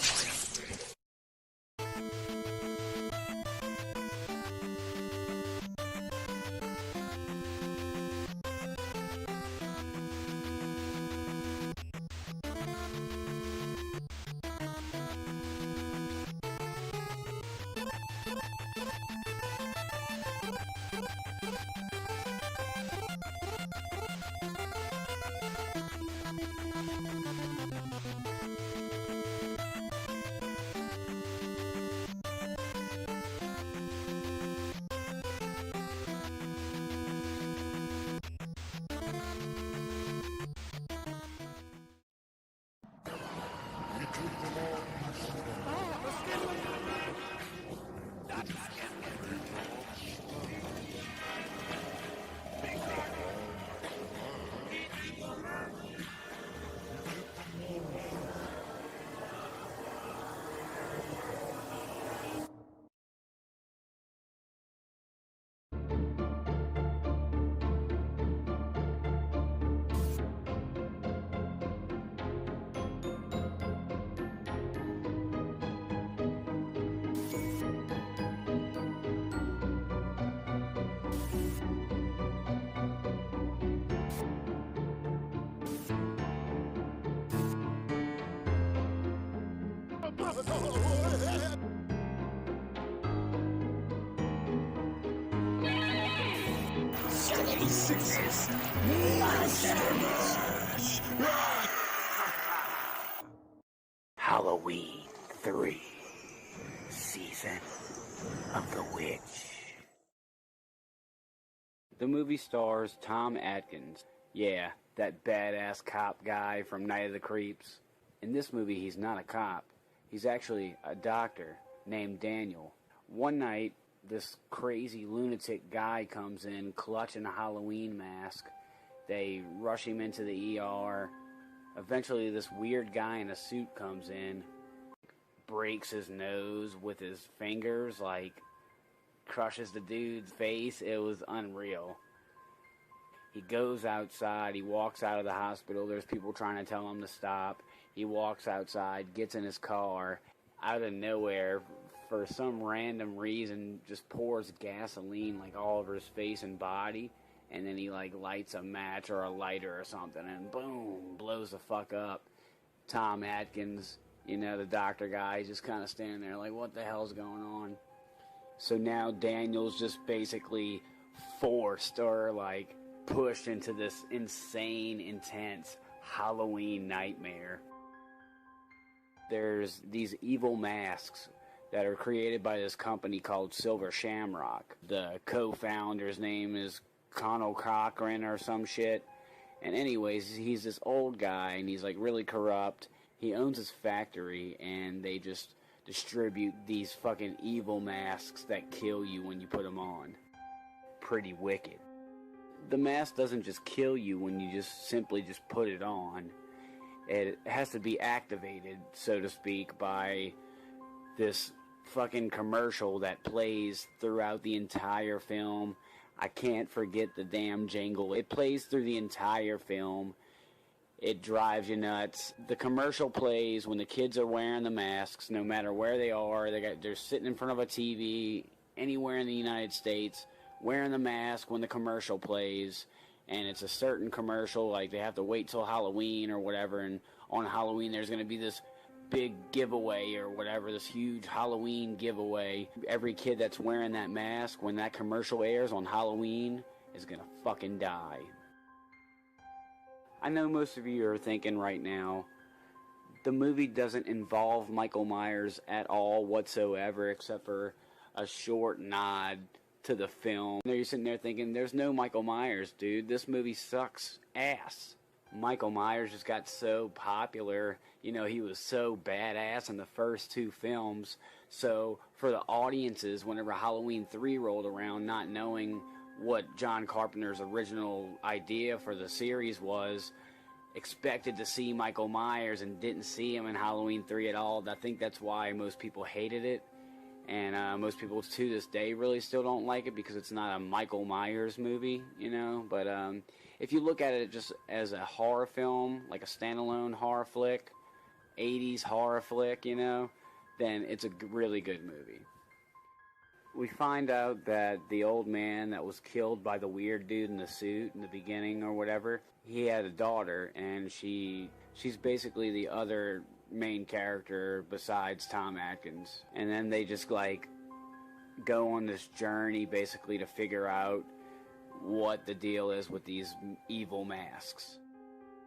Halloween 3, Season of the Witch. The movie stars Tom Atkins. Yeah, that badass cop guy from Night of the Creeps. In this movie, he's not a cop. He's actually a doctor named Daniel. One night, this crazy lunatic guy comes in clutching a Halloween mask. They rush him into the ER. Eventually, this weird guy in a suit comes in, breaks his nose with his fingers, like, crushes the dude's face. It was unreal. He goes outside, he walks out of the hospital, there's people trying to tell him to stop. He walks outside, gets in his car, out of nowhere, for some random reason, just pours gasoline, like, all over his face and body. And then he, like, lights a match or a lighter or something, and boom, blows the fuck up. Tom Atkins, you know, the doctor guy, just kind of standing there like, what the hell's going on? So now Daniel's just basically forced or, like, pushed into this insane, intense Halloween nightmare. There's these evil masks that are created by this company called Silver Shamrock. The co-founder's name is Connell Cochran or some shit. And anyways, he's this old guy and he's like really corrupt. He owns his factory and they just distribute these fucking evil masks that kill you when you put them on. Pretty wicked. The mask doesn't just kill you when you just simply just put it on. It has to be activated, so to speak, by this fucking commercial that plays throughout the entire film. I can't forget the damn jingle. It plays through the entire film. It drives you nuts. The commercial plays when the kids are wearing the masks, no matter where they are. They're sitting in front of a TV anywhere in the United States, wearing the mask when the commercial plays. And it's a certain commercial, like they have to wait till Halloween or whatever. And on Halloween, there's going to be this big giveaway or whatever, this huge Halloween giveaway. Every kid that's wearing that mask when that commercial airs on Halloween is gonna fucking die. I know most of you are thinking right now, the movie doesn't involve Michael Myers at all whatsoever except for a short nod to the film. You're sitting there thinking, there's no Michael Myers, dude. This movie sucks ass. Michael Myers just got so popular. You know, he was so badass in the first two films. So for the audiences, whenever Halloween 3 rolled around, not knowing what John Carpenter's original idea for the series was, expected to see Michael Myers and didn't see him in Halloween 3 at all. I think that's why most people hated it. And most people to this day really still don't like it because it's not a Michael Myers movie, you know. But if you look at it just as a horror film, like a standalone horror flick, 80s horror flick, you know, then it's a really good movie. We find out that the old man that was killed by the weird dude in the suit in the beginning or whatever, he had a daughter, and she's basically the other main character besides Tom Atkins. And then they just like go on this journey basically to figure out what the deal is with these evil masks.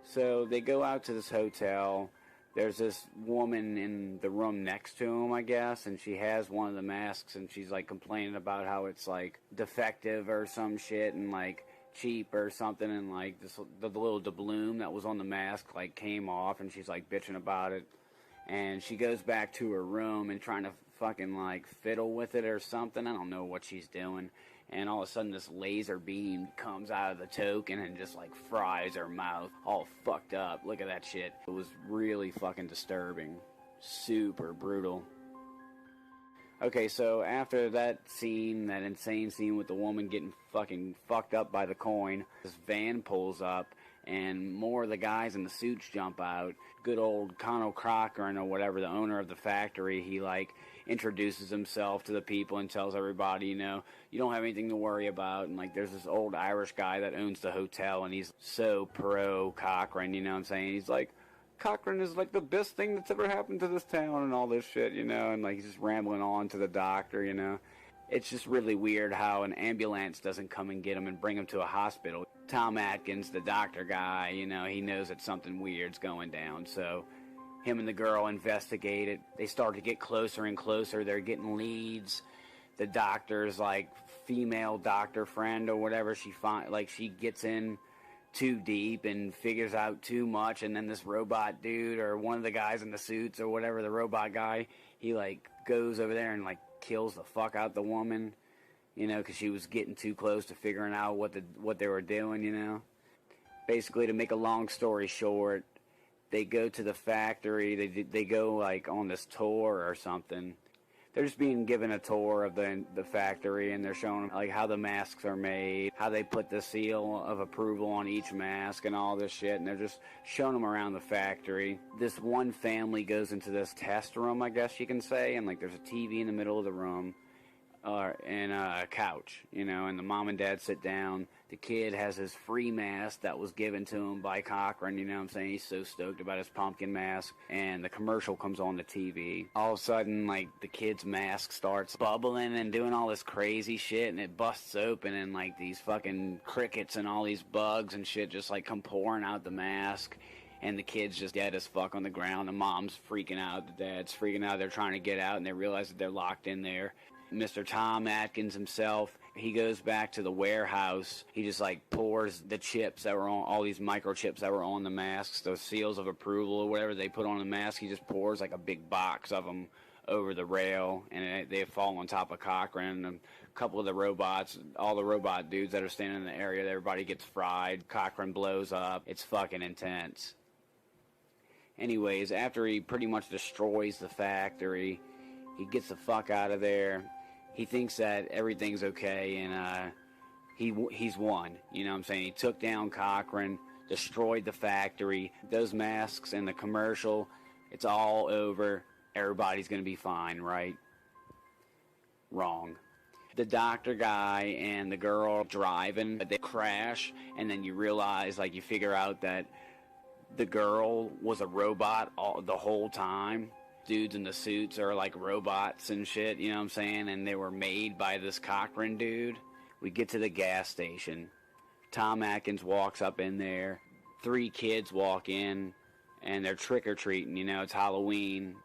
So they go out to this hotel. There's this woman in the room next to him, I guess, and she has one of the masks, and she's like complaining about how it's like defective or some shit and like cheap or something, and like the little doubloon that was on the mask like came off, and she's like bitching about it. And she goes back to her room and trying to fucking like fiddle with it or something. I don't know what she's doing. And all of a sudden this laser beam comes out of the token and just like fries her mouth all fucked up. Look at that shit. It was really fucking disturbing. Super brutal. Okay, so after that scene, that insane scene with the woman getting fucking fucked up by the coin, this van pulls up and more of the guys in the suits jump out. Good old Connell Cochran or whatever, the owner of the factory, he like introduces himself to the people and tells everybody, you know, you don't have anything to worry about. And like there's this old Irish guy that owns the hotel and he's so pro Cochran, you know what I'm saying? He's like, Cochran is like the best thing that's ever happened to this town and all this shit, you know, and like he's just rambling on to the doctor, you know. It's just really weird how an ambulance doesn't come and get him and bring him to a hospital. Tom Atkins, the doctor guy, you know, he knows that something weird's going down, so him and the girl investigate it. They start to get closer and closer. They're getting leads. The doctor's like female doctor friend or whatever, she gets in too deep and figures out too much, and then this robot dude or one of the guys in the suits or whatever, the robot guy, he like goes over there and like kills the fuck out the woman, you know, because she was getting too close to figuring out what they were doing, you know. Basically, to make a long story short, they go to the factory. They go like on this tour or something. They're just being given a tour of the factory, and they're showing like how the masks are made, how they put the seal of approval on each mask and all this shit, and they're just showing them around the factory. This one family goes into this test room, I guess you can say, and like there's a TV in the middle of the room and a couch, you know, and the mom and dad sit down. The kid has his free mask that was given to him by Cochran, you know what I'm saying? He's so stoked about his pumpkin mask, and the commercial comes on the TV. All of a sudden, like, the kid's mask starts bubbling and doing all this crazy shit, and it busts open, and, like, these fucking crickets and all these bugs and shit just, like, come pouring out the mask, and the kid's just dead as fuck on the ground. The mom's freaking out, the dad's freaking out. They're trying to get out, and they realize that they're locked in there. Mr. Tom Atkins himself, he goes back to the warehouse. He just like pours the chips that were on, all these microchips that were on the masks, those seals of approval or whatever they put on the mask. He just pours like a big box of them over the rail, and they fall on top of Cochran. And a couple of the robots, all the robot dudes that are standing in the area, everybody gets fried. Cochran blows up. It's fucking intense. Anyways, after he pretty much destroys the factory, he gets the fuck out of there. He thinks that everything's okay, and he's won. You know what I'm saying? He took down Cochran, destroyed the factory. Those masks and the commercial, it's all over. Everybody's going to be fine, right? Wrong. The doctor guy and the girl driving, they crash, and then you realize, like, you figure out that the girl was a robot the whole time. Dudes in the suits are like robots and shit, you know what I'm saying? And they were made by this Cochran dude. We get to the gas station. Tom Atkins walks up in there. 3 kids walk in, and they're trick-or-treating, you know, it's Halloween.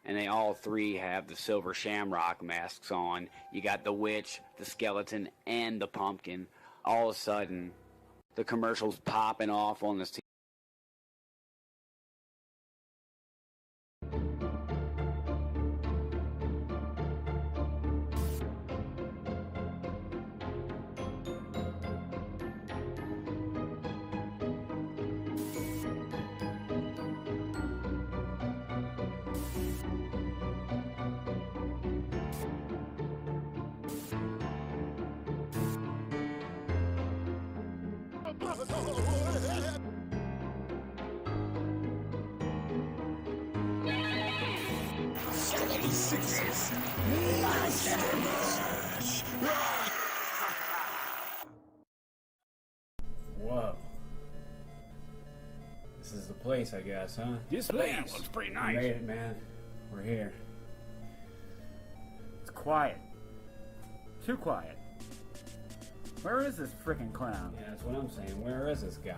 And they all 3 have the silver shamrock masks on. You got the witch, the skeleton, and the pumpkin. All of a sudden, the commercial's popping off on this TV. Whoa. This is the place, I guess, huh? This place looks pretty We nice. made it, man. We're here. It's quiet. Too quiet. Where is this frickin' clown? Yeah, that's what I'm saying. Where is this guy?